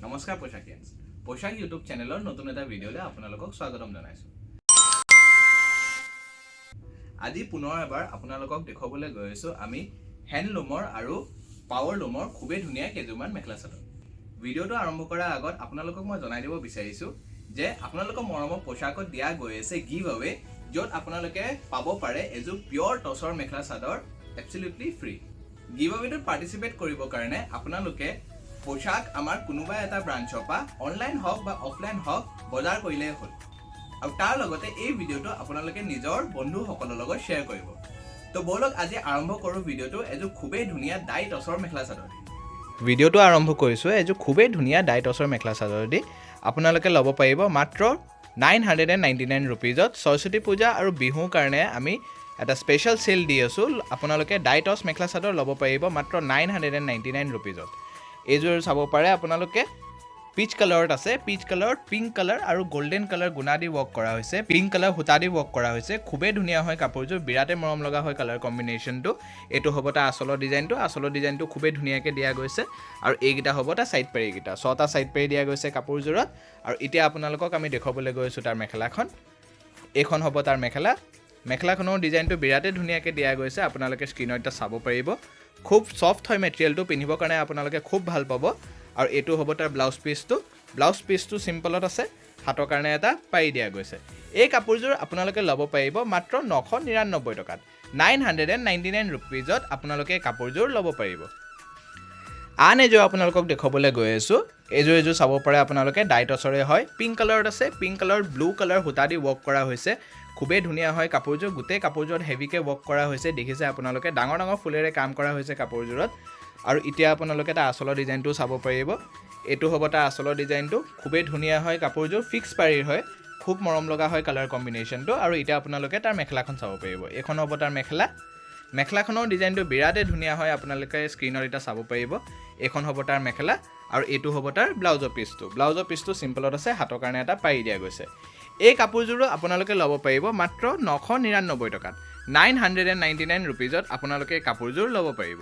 নমস্কাৰ পোশাকিয়ানছ পোশাক ইউটিউব চেনেলৰ নতুন এটা ভিডিঅ'লৈ আপোনালোকক স্বাগতম জনাইছো। আজি পুনৰ এবাৰ আপোনালোকক দেখুৱাবলৈ গৈ আছো আমি হ্যান্ডলুমৰ আৰু পাৱাৰ লুমৰ খুবেই ধুনীয়া কেইজোৰমান মেখেলা চাদৰ। ভিডিঅ'টো আৰম্ভ কৰাৰ আগত আপোনালোকক মই জনাই দিব বিচাৰিছো যে আপোনালোকৰ মৰমৰ পোশাকত দিয়া গৈ আছে গিভ আৱে, য'ত আপোনালোকে পাব পাৰে এযোৰ পিয়ৰ টছৰ mekhela chador এবছলিউটলি free. Give আৱেটোত participate কৰিবৰ কাৰণে আপোনালোকে পোশাক আমাৰ কোনোবা এটা ব্ৰাঞ্চৰ পৰা অনলাইন হওক বা অফলাইন হওক বজাৰ কৰিলেই হ'ল, আৰু তাৰ লগতে এই ভিডিঅ'টো আপোনালোকে নিজৰ বন্ধুসকলৰ লগত শ্বেয়াৰ কৰিব। তো বলক আজি আৰম্ভ কৰোঁ ভিডিঅ'টো এযোৰ খুবেই ধুনীয়া ডাই টছৰ মেখেলা চাদৰ। ভিডিঅ'টো আৰম্ভ কৰিছোঁ এযোৰ খুবেই ধুনীয়া ডাই টছৰ মেখেলা চাদৰ দি আপোনালোকে ল'ব পাৰিব মাত্ৰ 999 ৰুপিজত। সৰস্বতী পূজা আৰু বিহুৰ কাৰণে আমি এটা স্পেচিয়েল চেল দি আছোঁ। আপোনালোকে ডাই টছ মেখেলা চাদৰ ল'ব পাৰিব মাত্ৰ 999 ৰুপিজত। এইযোৰ চাব পাৰে আপোনালোকে পিচ কালাৰত আছে, পিচ কালাৰত পিংক কালাৰ আৰু গোল্ডেন কালাৰ গুণা দি ৱৰ্ক কৰা হৈছে, পিংক কালাৰ সূতা দি ৱৰ্ক কৰা হৈছে। খুবেই ধুনীয়া হয় কাপোৰযোৰ, বিৰাটে মৰম লগা হয় কালাৰ কম্বিনেশ্যনটো। এইটো হ'ব তাৰ আচলৰ ডিজাইনটো খুবেই ধুনীয়াকৈ দিয়া গৈছে, আৰু এইকেইটা হ'ব তাৰ ছাইড পেৰীকেইটা, 6টা ছাইড পেৰী দিয়া গৈছে কাপোৰযোৰত। আৰু এতিয়া আপোনালোকক আমি দেখুৱাবলৈ গৈছোঁ তাৰ মেখেলাখন। এইখন হ'ব তাৰ মেখেলাখনৰ ডিজাইনটো বিৰাটে ধুনীয়াকৈ দিয়া গৈছে, আপোনালোকে স্ক্ৰীনত এটা চাব পাৰিব। খুব ছফ্ট হয় মেটেৰিয়েলটো, পিন্ধিবৰ কাৰণে আপোনালোকে খুব ভাল পাব। আৰু এইটো হ'ব তাৰ ব্লাউজ পিচটো চিম্পলত আছে, হাতৰ কাৰণে এটা পাৰি দিয়া গৈছে। এই কাপোৰযোৰ আপোনালোকে ল'ব পাৰিব মাত্ৰ 999 টকাত। 999 ৰুপিজত আপোনালোকে এই কাপোৰযোৰ ল'ব পাৰিব। আন এযোৰ আপোনালোকক দেখুৱাবলৈ গৈ আছোঁ। এইযোৰ চাব পাৰে আপোনালোকে ডাই টছৰে হয়, পিংক কালাৰত আছে, পিংক কালাৰ ব্লু কালাৰ সূতা দি ৱৰ্ক কৰা হৈছে। খুবেই ধুনীয়া হয় কাপোৰযোৰ, গোটেই কাপোৰযোৰত হেভিকৈ ৱৰ্ক কৰা হৈছে। দেখিছে আপোনালোকে ডাঙৰ ডাঙৰ ফুলেৰে কাম কৰা হৈছে কাপোৰযোৰত। আৰু এতিয়া আপোনালোকে তাৰ আচলৰ ডিজাইনটো চাব পাৰিব। এইটো হ'ব তাৰ আচলৰ ডিজাইনটো, খুবেই ধুনীয়া হয় কাপোৰযোৰ, ফিক্স পাৰীৰ হয়, খুব মৰম লগা হয় কালাৰ কম্বিনেশ্যনটো। আৰু এতিয়া আপোনালোকে তাৰ মেখেলাখন চাব পাৰিব। এইখন হ'ব তাৰ মেখেলাখনৰ ডিজাইনটো বিৰাটেই ধুনীয়া হয়, আপোনালোকে স্ক্ৰীনত এতিয়া চাব পাৰিব। এইখন হ'ব তাৰ মেখেলা, আৰু এইটো হ'ব তাৰ ব্লাউজৰ পিচটো চিম্পলত আছে, হাতৰ কাৰণে এটা পাৰি দিয়া গৈছে। এই কাপোৰযোৰো আপোনালোকে ল'ব পাৰিব মাত্ৰ 999 টকাত। 999 ৰুপিজত আপোনালোকে এই কাপোৰযোৰ ল'ব পাৰিব।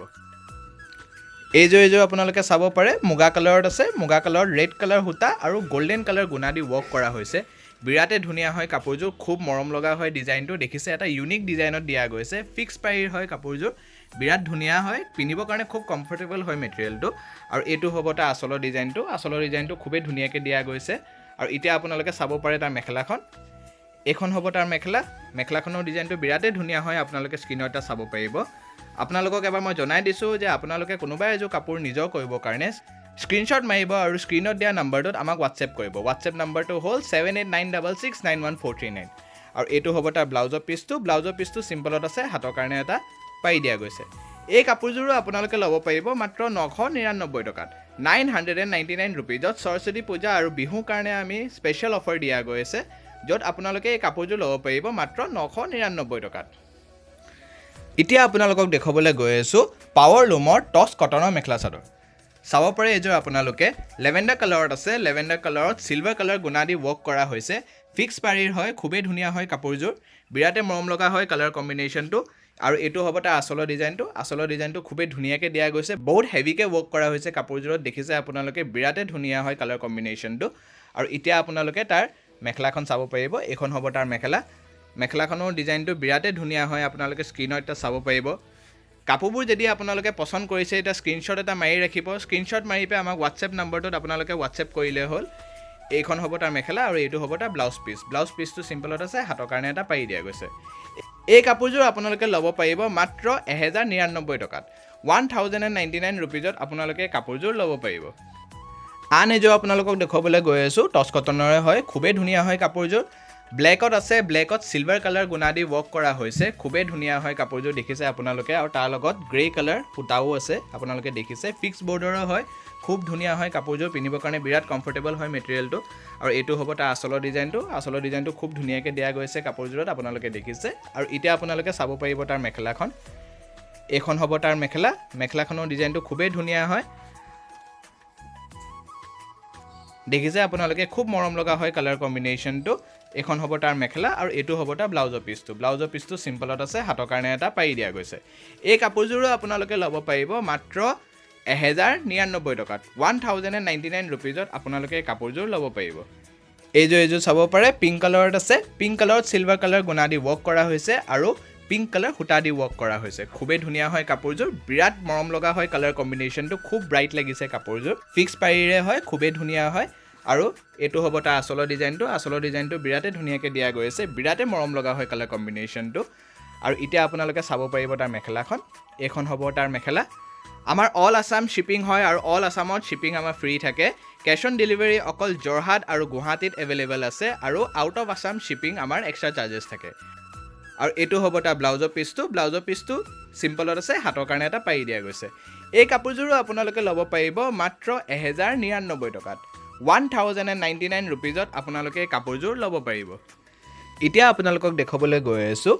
এইযোৰ আপোনালোকে চাব পাৰে, মুগা কালাৰত আছে, মুগা কালাৰত ৰেড কালাৰ সূতা আৰু গল্ডেন কালাৰ গুণা দি ৱৰ্ক কৰা হৈছে। বিৰাটে ধুনীয়া হয় কাপোৰযোৰ, খুব মৰম লগা হয় ডিজাইনটো। দেখিছে এটা ইউনিক ডিজাইনত দিয়া গৈছে, ফিক্স পাৰীৰ হয় কাপোৰযোৰ, বিৰাট ধুনীয়া হয়, পিন্ধিবৰ কাৰণে খুব কমফৰ্টেবল হয় মেটেৰিয়েলটো। আৰু এইটো হ'ব তাৰ আচলৰ ডিজাইনটো খুবেই ধুনীয়াকৈ দিয়া গৈছে। আৰু এতিয়া আপোনালোকে চাব পাৰে তাৰ মেখেলাখন। এইখন হ'ব তাৰ মেখেলাখনৰ ডিজাইনটো বিৰাটেই ধুনীয়া হয়, আপোনালোকে স্ক্ৰীনত এটা চাব পাৰিব। আপোনালোকক এবাৰ মই জনাই দিছোঁ যে আপোনালোকে কোনোবাই এযোৰ কাপোৰ নিজৰ কৰিবৰ কাৰণে স্ক্ৰীনশ্বট মাৰিব আৰু স্ক্ৰীনত দিয়া নাম্বাৰটোত আমাক হোৱাটছএপ কৰিব। হোৱাটছএপ নাম্বাৰটো হ'ল 7896691439। আৰু এইটো হ'ব তাৰ ব্লাউজৰ পিচটো চিম্পলত আছে, হাতৰ কাৰণে এটা পাৰি দিয়া গৈছে। এই কাপোৰযোৰো আপোনালোকে ল'ব পাৰিব মাত্ৰ 999 টকাত। 999 ৰুপিজত সৰস্বতী পূজা আৰু বিহুৰ কাৰণে আমি স্পেচিয়েল অফাৰ দিয়া গৈ আছে, য'ত আপোনালোকে এই কাপোৰযোৰ ল'ব পাৰিব মাত্ৰ 999 টকাত। এতিয়া আপোনালোকক দেখুৱাবলৈ গৈ আছোঁ পাৱাৰ লুমৰ টছ কটনৰ মেখেলা চাদৰ। চাব পাৰে এইযোৰ আপোনালোকে লেভেণ্ডাৰ কালাৰত আছে, লেভেণ্ডাৰ কালাৰত চিলভাৰ কালাৰ গুণা দি ৱৰ্ক কৰা হৈছে। ফিক্স পাৰীৰ হয়, খুবেই ধুনীয়া হয় কাপোৰযোৰ, বিৰাটে মৰম লগা হয় কালাৰ কম্বিনেশ্যনটো। আৰু এইটো হ'ব তাৰ আচলৰ ডিজাইনটো খুবেই ধুনীয়াকৈ দিয়া গৈছে, বহুত হেভিকৈ ৱৰ্ক কৰা হৈছে কাপোৰযোৰত। দেখিছে আপোনালোকে বিৰাটে ধুনীয়া হয় কালাৰ কম্বিনেশ্যনটো। আৰু এতিয়া আপোনালোকে তাৰ মেখেলাখন চাব পাৰিব। এইখন হ'ব তাৰ মেখেলাখনৰ ডিজাইনটো বিৰাটেই ধুনীয়া হয়, আপোনালোকে স্ক্ৰীনত এটা চাব পাৰিব। কাপোৰবোৰ যদি আপোনালোকে পচন্দ কৰিছে এতিয়া স্ক্ৰীনশ্বট এটা মাৰি ৰাখিব, স্ক্ৰীনশ্বট মাৰি পেলাই আমাক হোৱাটছএপ নাম্বাৰটোত আপোনালোকে হোৱাটছএপ কৰিলে হ'ল। এইখন হ'ব তাৰ মেখেলা, আৰু এইটো হ'ব তাৰ ব্লাউজ পিচটো চিম্পলত আছে, হাতৰ কাৰণে এটা পাৰি দিয়া গৈছে। এই কাপোৰযোৰ আপোনালোকে ল'ব পাৰিব মাত্ৰ 1099 টকাত। 1099 ৰুপিজত আপোনালোকে কাপোৰযোৰ ল'ব পাৰিব। আন এযোৰ আপোনালোকক দেখুৱাবলৈ গৈ আছোঁ, টছ কটনৰে হয়, খুবেই ধুনীয়া হয় কাপোৰযোৰ। ব্লেকত আছে, ব্লেকত চিলভাৰ কালাৰ গুণা দি ৱৰ্ক কৰা হৈছে, খুবেই ধুনীয়া হয় কাপোৰযোৰ। দেখিছে আপোনালোকে, আৰু তাৰ লগত গ্ৰে কালাৰ সূতাও আছে, আপোনালোকে দেখিছে। ফিক্স বৰ্ডাৰৰ হয়, খুব ধুনীয়া হয় কাপোৰযোৰ, পিন্ধিবৰ কাৰণে বিৰাট কমফৰ্টেবল হয় মেটেৰিয়েলটো। আৰু এইটো হ'ব তাৰ আচলৰ ডিজাইনটো খুব ধুনীয়াকৈ দিয়া গৈছে কাপোৰযোৰত, আপোনালোকে দেখিছে। আৰু এতিয়া আপোনালোকে চাব পাৰিব তাৰ মেখেলাখন। এইখন হ'ব তাৰ মেখেলাখনৰ ডিজাইনটো খুবেই ধুনীয়া হয়, দেখিছে আপোনালোকে, খুব মৰম লগা হয় কালাৰ কম্বিনেশ্যনটো। এইখন হ'ব তাৰ মেখেলা, আৰু এইটো হ'ব তাৰ ব্লাউজৰ পিচটো চিম্পলত আছে, হাতৰ কাৰণে এটা পাৰি দিয়া গৈছে। এই কাপোৰযোৰো আপোনালোকে ল'ব পাৰিব মাত্ৰ 1099 টকাত 1099 ৰুপিজত আপোনালোকে কাপোৰযোৰ ল'ব পাৰিব। এইযোৰ চাব পাৰে পিংক কালাৰত আছে। পিংক কালাৰত চিলভাৰ কালাৰ গুণা দি ৱৰ্ক কৰা হৈছে আৰু পিংক কালাৰ সূতা দি ৱৰ্ক কৰা হৈছে। খুবেই ধুনীয়া হয় কাপোৰযোৰ, বিৰাট মৰম লগা হয় কালাৰ কম্বিনেশ্যনটো, খুব ব্ৰাইট লাগিছে কাপোৰযোৰ। ফিক্স পাৰীৰে হয়, খুবেই ধুনীয়া হয়। আৰু এইটো হ'ব তাৰ আচলৰ ডিজাইনটো বিৰাটেই ধুনীয়াকৈ দিয়া গৈ আছে, বিৰাটেই মৰম লগা হয় কালাৰ কম্বিনেশ্যনটো। আৰু এতিয়া আপোনালোকে চাব পাৰিব তাৰ মেখেলাখন। এইখন হ'ব তাৰ মেখেলা। আমাৰ অল আছাম শ্বিপিং হয় আৰু অল আছামত শ্বিপিং আমাৰ ফ্ৰী থাকে। কেছ অন ডেলিভাৰী অকল যোৰহাট আৰু গুৱাহাটীত এভেইলেবল আছে আৰু আউট অফ আছাম শ্বিপিং আমাৰ এক্সট্ৰা চাৰ্জেছ থাকে। আৰু এইটো হ'ব তাৰ ব্লাউজৰ পিচটো চিম্পলত আছে, হাতৰ কাৰণে এটা পাৰি দিয়া গৈছে। এই কাপোৰযোৰো আপোনালোকে ল'ব পাৰিব মাত্ৰ 1099 টকাত 1099 ৰুপিজত আপোনালোকে এই কাপোৰযোৰ ল'ব পাৰিব। এতিয়া আপোনালোকক দেখুৱাবলৈ গৈ আছোঁ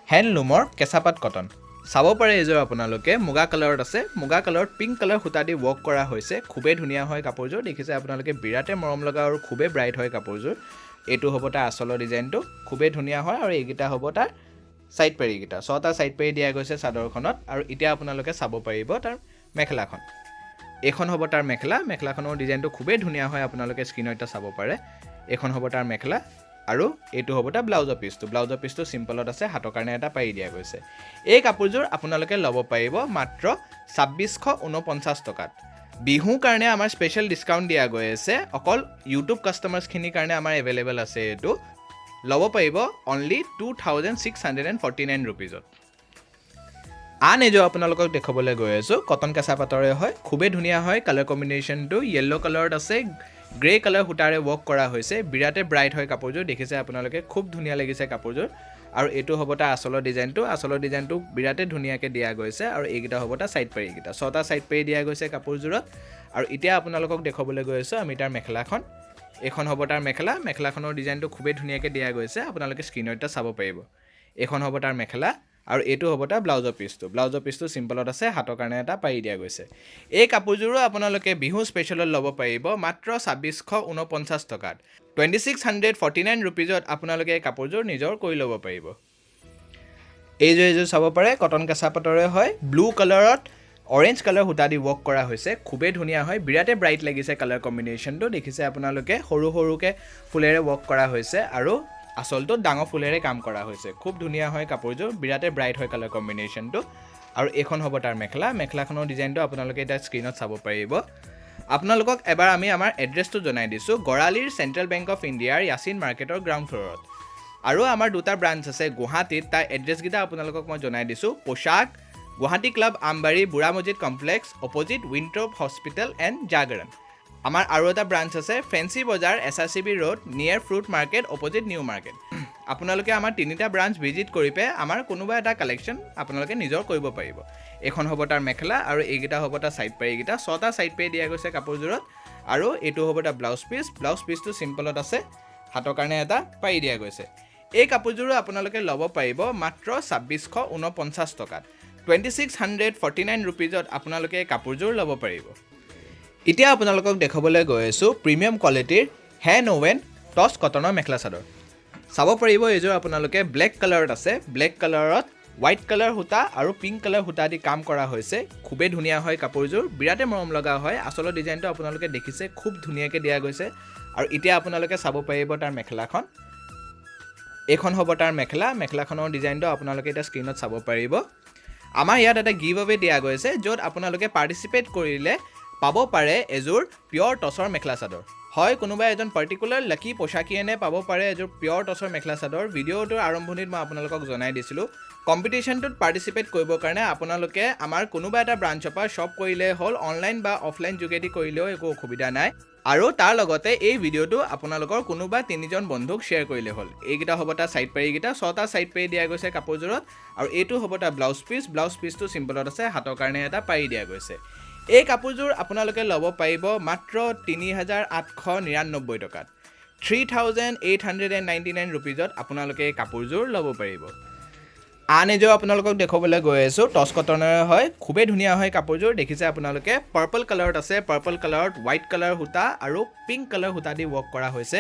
হেণ্ডলুমৰ কেঁচাপাত কটন। চাব পাৰে এইযোৰ আপোনালোকে মুগা কালাৰত আছে, মুগা কালাৰত পিংক কালাৰ সূতা দি ৱৰ্ক কৰা হৈছে। খুবেই ধুনীয়া হয় কাপোৰযোৰ, দেখিছে আপোনালোকে, বিৰাটেই মৰম লগা আৰু খুবেই ব্ৰাইট হয় কাপোৰযোৰ। এইটো হ'ব তাৰ আচলৰ ডিজাইনটো, খুবেই ধুনীয়া হয়। আৰু এইকেইটা হ'ব তাৰ ছাইড পেৰীকেইটা, 6টা ছাইড পেৰী দিয়া গৈছে চাদৰখনত। আৰু এতিয়া আপোনালোকে চাব পাৰিব তাৰ মেখেলাখন। এইখন হ'ব তাৰ মেখেলাখনৰ ডিজাইনটো খুবেই ধুনীয়া হয়, আপোনালোকে স্ক্ৰীনত এতিয়া চাব পাৰে। এইখন হ'ব তাৰ মেখেলা আৰু এইটো হ'ব তাৰ ব্লাউজৰ পিচটো চিম্পলত আছে, হাতৰ কাৰণে এটা পাৰি দিয়া গৈছে। এই কাপোৰযোৰ আপোনালোকে ল'ব পাৰিব মাত্ৰ 2649 টকাত। বিহুৰ কাৰণে আমাৰ স্পেচিয়েল ডিছকাউণ্ট দিয়া গৈ আছে, অকল ইউটিউব কাষ্টমাৰ্ছখিনিৰ কাৰণে আমাৰ এভেইলেবল আছে। এইটো ল'ব পাৰিব অনলি 2649 ৰুপিজত। আন এযোৰ আপোনালোকক দেখুৱাবলৈ গৈ আছোঁ, কটন কেঁচা পাতৰে হয়, খুবেই ধুনীয়া হয়। কালাৰ কম্বিনেশ্যনটো য়েল্ল' কালাৰত আছে, গ্ৰে কালাৰ সূতাৰে ৱৰ্ক কৰা হৈছে, বিৰাটেই ব্ৰাইট হয় কাপোৰযোৰ, দেখিছে আপোনালোকে, খুব ধুনীয়া লাগিছে কাপোৰযোৰ। আৰু এইটো হ'ব তাৰ আচলৰ ডিজাইনটো বিৰাটেই ধুনীয়াকৈ দিয়া গৈছে। আৰু এইকেইটা হ'ব তাৰ ছাইড পেৰীকেইটা, 6টা ছাইড পেৰী দিয়া গৈছে কাপোৰযোৰত। আৰু এতিয়া আপোনালোকক দেখুৱাবলৈ গৈ আছোঁ আমি তাৰ মেখেলাখন। এইখন হ'ব তাৰ মেখেলাখনৰ ডিজাইনটো খুবেই ধুনীয়াকৈ দিয়া গৈছে, আপোনালোকে স্ক্ৰীনত এটা চাব পাৰিব। এইখন হ'ব তাৰ মেখেলা আৰু এইটো হ'ব তাৰ ব্লাউজৰ পিচটো চিম্পলত আছে, হাতৰ কাৰণে এটা পাৰি দিয়া গৈছে। এই কাপোৰযোৰো আপোনালোকে বিহু স্পেচিয়েলত ল'ব পাৰিব মাত্ৰ 2649 টকাত 2649 ৰুপিজত আপোনালোকে এই কাপোৰযোৰ নিজৰ কৰি ল'ব পাৰিব। এইযোৰ চাব পাৰে কটন কেঁচা পাতৰে হয়, ব্লু কালাৰত অৰেঞ্জ কালাৰ সূতা দি ৱৰ্ক কৰা হৈছে, খুবেই ধুনীয়া হয়, বিৰাটেই ব্ৰাইট লাগিছে কালাৰ কম্বিনেশ্যনটো, দেখিছে আপোনালোকে, সৰুকৈ ফুলেৰে ৱৰ্ক কৰা হৈছে আৰু আচলটোত ডাঙৰ ফুলেৰে কাম কৰা হৈছে। খুব ধুনীয়া হয় কাপোৰযোৰ, বিৰাটেই ব্ৰাইট হয় কালাৰ কম্বিনেশ্যনটো। আৰু এইখন হ'ব তাৰ মেখেলাখনৰ ডিজাইনটো আপোনালোকে এতিয়া স্ক্ৰীনত চাব পাৰিব। আপোনালোকক এবাৰ আমি আমাৰ এড্ৰেছটো জনাই দিছোঁ, গড়ালিৰ চেণ্ট্ৰেল বেংক অফ ইণ্ডিয়াৰ য়াচিন মাৰ্কেটৰ গ্ৰাউণ্ড ফ্ল'ৰত। আৰু আমাৰ দুটা ব্ৰাঞ্চ আছে গুৱাহাটীত, তাৰ এড্ৰেছকেইটা আপোনালোকক মই জনাই দিছোঁ। পোচাক গুৱাহাটী ক্লাব আমবাৰী বুঢ়া মছজিদ কমপ্লেক্স অপজিট উইণ্ট্ৰপ হস্পিটেল এণ্ড জাগৰণ। আমাৰ আৰু এটা ব্ৰাঞ্চ আছে ফেঞ্চি বজাৰ SRCB road near fruit market opposite new market. আপোনালোকে আমাৰ 3টা ব্ৰাঞ্চ ভিজিট কৰি পেলাই আমাৰ কোনোবা এটা কালেকশ্যন আপোনালোকে নিজৰ কৰিব পাৰিব। এইখন হ'ব তাৰ মেখেলা আৰু এইকেইটা হ'ব তাৰ ছাইড পেৰীকেইটা, 6টা ছাইড পেৰী দিয়া গৈছে কাপোৰযোৰত। আৰু এইটো হ'ব তাৰ ব্লাউজ পিচটো চিম্পলত আছে, হাতৰ কাৰণে এটা পাৰি দিয়া গৈছে। এই কাপোৰযোৰো আপোনালোকে ল'ব পাৰিব মাত্ৰ 2649 টকাত 2649 ৰুপিজত আপোনালোকে এই কাপোৰযোৰ ল'ব পাৰিব। এতিয়া আপোনালোকক দেখুৱাবলৈ গৈ আছোঁ প্ৰিমিয়াম কোৱালিটিৰ হেণ্ড ওৱেন টছ কটনৰ মেখেলা চাদৰ। চাব পাৰিব এইযোৰ আপোনালোকে ব্লেক কালাৰত আছে, ব্লেক কালাৰত হোৱাইট কালাৰ সূতা আৰু পিংক কালাৰ সূতা দি কাম কৰা হৈছে, খুবেই ধুনীয়া হয় কাপোৰযোৰ, বিৰাটেই মৰম লগা হয়। আচলৰ ডিজাইনটো আপোনালোকে দেখিছে, খুব ধুনীয়াকৈ দিয়া গৈছে। আৰু এতিয়া আপোনালোকে চাব পাৰিব তাৰ মেখেলাখন। এইখন হ'ব তাৰ মেখেলাখনৰ ডিজাইনটো আপোনালোকে এতিয়া স্ক্ৰীনত চাব পাৰিব। আমাৰ ইয়াত এটা গিভ আৱে দিয়া গৈছে, য'ত আপোনালোকে পাৰ্টিচিপেট কৰিলে পাব পাৰে এযোৰ পিয়ৰ টছৰ মেখেলা চাদৰ। হয়, কোনোবা এজন পাৰ্টিকুলাৰ লাকি পোচাকীয়েনে পাব পাৰে এযোৰ পিয়ৰ টছৰ মেখেলা চাদৰ। ভিডিঅ'টোৰ আৰম্ভণিত মই আপোনালোকক জনাই দিছিলোঁ, কম্পিটিশ্যনটোত পাৰ্টিচিপেট কৰিবৰ কাৰণে আপোনালোকে আমাৰ কোনোবা এটা ব্ৰাঞ্চৰ পৰা শ্বপ কৰিলে হ'ল, অনলাইন বা অফলাইন যোগেদি কৰিলেও একো অসুবিধা নাই। আৰু তাৰ লগতে এই ভিডিঅ'টো আপোনালোকৰ কোনোবা 3জন বন্ধুক শ্বেয়াৰ কৰিলে হ'ল। এইকেইটা হ'ব তাৰ ছাইড পেৰীকেইটা, 6টা ছাইড পেৰী দিয়া গৈছে কাপোৰযোৰত। আৰু এইটো হ'ব তাৰ ব্লাউজ পিচটো চিম্পলত আছে, হাতৰ কাৰণে এটা পাৰি দিয়া গৈছে। এই কাপোৰযোৰ আপোনালোকে ল'ব পাৰিব মাত্ৰ 3899 টকাত 3899 ৰুপিজত আপোনালোকে এই কাপোৰযোৰ ল'ব পাৰিব। আন এযোৰ আপোনালোকক দেখুৱাবলৈ গৈ আছোঁ, টছ কটনেৰে হয়, খুবেই ধুনীয়া হয় কাপোৰযোৰ, দেখিছে আপোনালোকে, পাৰ্পল কালাৰত আছে, পাৰ্পল কালাৰত হোৱাইট কালাৰ সূতা আৰু পিংক কালাৰ সূতা দি ৱৰ্ক কৰা হৈছে,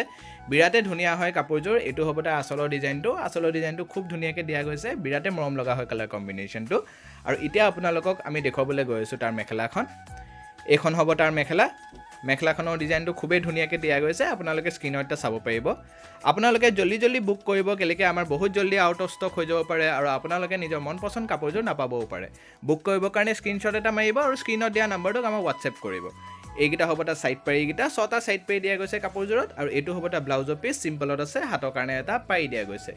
বিৰাটেই ধুনীয়া হয় কাপোৰযোৰ। এইটো হ'ব তাৰ আচলৰ ডিজাইনটো খুব ধুনীয়াকৈ দিয়া গৈছে, বিৰাটেই মৰম লগা হয় কালাৰ কম্বিনেশ্যনটো। আৰু এতিয়া আপোনালোকক আমি দেখুৱাবলৈ গৈ আছোঁ তাৰ মেখেলাখন। এইখন হ'ব তাৰ মেখেলা মেখেলাখনৰ ডিজাইনটো খুবেই ধুনীয়াকৈ দিয়া গৈছে আপোনালোকে স্ক্ৰীনত এটা চাব পাৰিব আপোনালোকে জল্দি বুক কৰিব কেলেকে আমাৰ বহুত জল্দি আউট অফ ষ্টক হৈ যাব পাৰে আৰু আপোনালোকে নিজৰ মন পছন্দ কাপোৰযোৰ নাপাবও পাৰে বুক কৰিবৰ কাৰণে স্ক্ৰীনশ্বট এটা মাৰিব আৰু স্ক্ৰীনত দিয়া নম্বৰটোক আমাক হোৱাটছএপ কৰিব এইকেইটা হ'ব তাৰ ছাইড পাৰিকেইটা 6টা ছাইড পাৰি দিয়া গৈছে কাপোৰযোৰত আৰু এইটো হ'ব তাৰ ব্লাউজৰ পিচ চিম্পলত আছে হাতৰ কাৰণে এটা পাৰি দিয়া গৈছে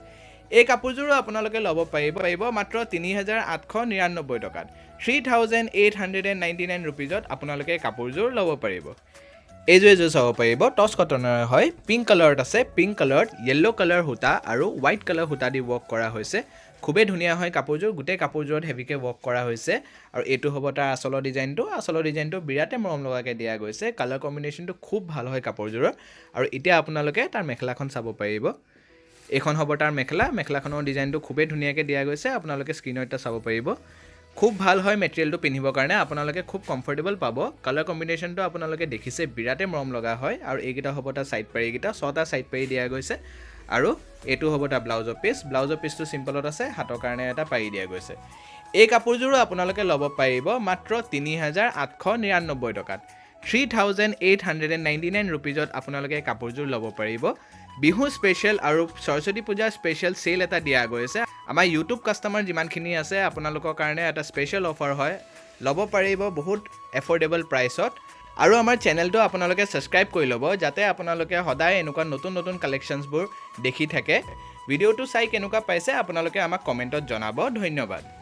এই কাপোৰযোৰো আপোনালোকে ল'ব পাৰিব মাত্ৰ ৩,৮৯৯ টকাত 3,899 ৰুপিজত আপোনালোকে কাপোৰযোৰ ল'ব পাৰিব এইযোৰ চাব পাৰিব টছ কটনৰ হয় পিংক কালাৰত আছে পিংক কালাৰত য়েল্লো কালাৰ সূতা আৰু হোৱাইট কালাৰ সূতা দি ৱৰ্ক কৰা হৈছে খুবেই ধুনীয়া হয় কাপোৰযোৰ গোটেই কাপোৰযোৰত হেভিকৈ ৱৰ্ক কৰা হৈছে আৰু এইটো হ'ব তাৰ আচলৰ ডিজাইনটো বিৰাটে মৰম লগাকৈ দিয়া গৈছে কালাৰ কম্বিনেশ্যনটো খুব ভাল হয় কাপোৰযোৰৰ আৰু এতিয়া আপোনালোকে তাৰ মেখেলাখন চাব পাৰিব এইখন হ'ব তাৰ মেখেলাখনৰ ডিজাইনটো খুবেই ধুনীয়াকৈ দিয়া গৈছে আপোনালোকে স্ক্ৰীনত এটা চাব পাৰিব খুব ভাল হয় মেটেৰিয়েলটো পিন্ধিবৰ কাৰণে আপোনালোকে খুব কমফৰ্টেবল পাব কালাৰ কম্বিনেশ্যনটো আপোনালোকে দেখিছে বিৰাটে মৰম লগা হয় আৰু এইকেইটা হ'ব তাৰ ছাইড পাৰিকেইটা 6টা ছাইড পাৰি দিয়া গৈছে আৰু এইটো হ'ব তাৰ ব্লাউজৰ পিচটো চিম্পলত আছে হাতৰ কাৰণে এটা পাৰি দিয়া গৈছে এই কাপোৰযোৰো আপোনালোকে ল'ব পাৰিব মাত্ৰ ৩,৮৯৯ টকাত 3,899 ৰুপিজত আপোনালোকে কাপোৰযোৰ ল'ব পাৰিব বিহু স্পেচিয়েল আৰু সৰস্বতী পূজা স্পেচিয়েল চেল এটা দিয়া গৈছে আমাৰ ইউটিউব কাষ্টমাৰ যিমানখিনি আছে আপোনালোকৰ কাৰণে এটা স্পেচিয়েল অফাৰ হয় ল'ব পাৰিব বহুত এফৰ্ডেবল প্ৰাইচত আৰু আমাৰ চেনেলটো আপোনালোকে ছাবস্ক্ৰাইব কৰি ল'ব যাতে আপোনালোকে সদায় এনেকুৱা নতুন কালেকশ্যনছবোৰ দেখি থাকে ভিডিঅ'টো চাই কেনেকুৱা পাইছে আপোনালোকে আমাক কমেণ্টত জনাব ধন্যবাদ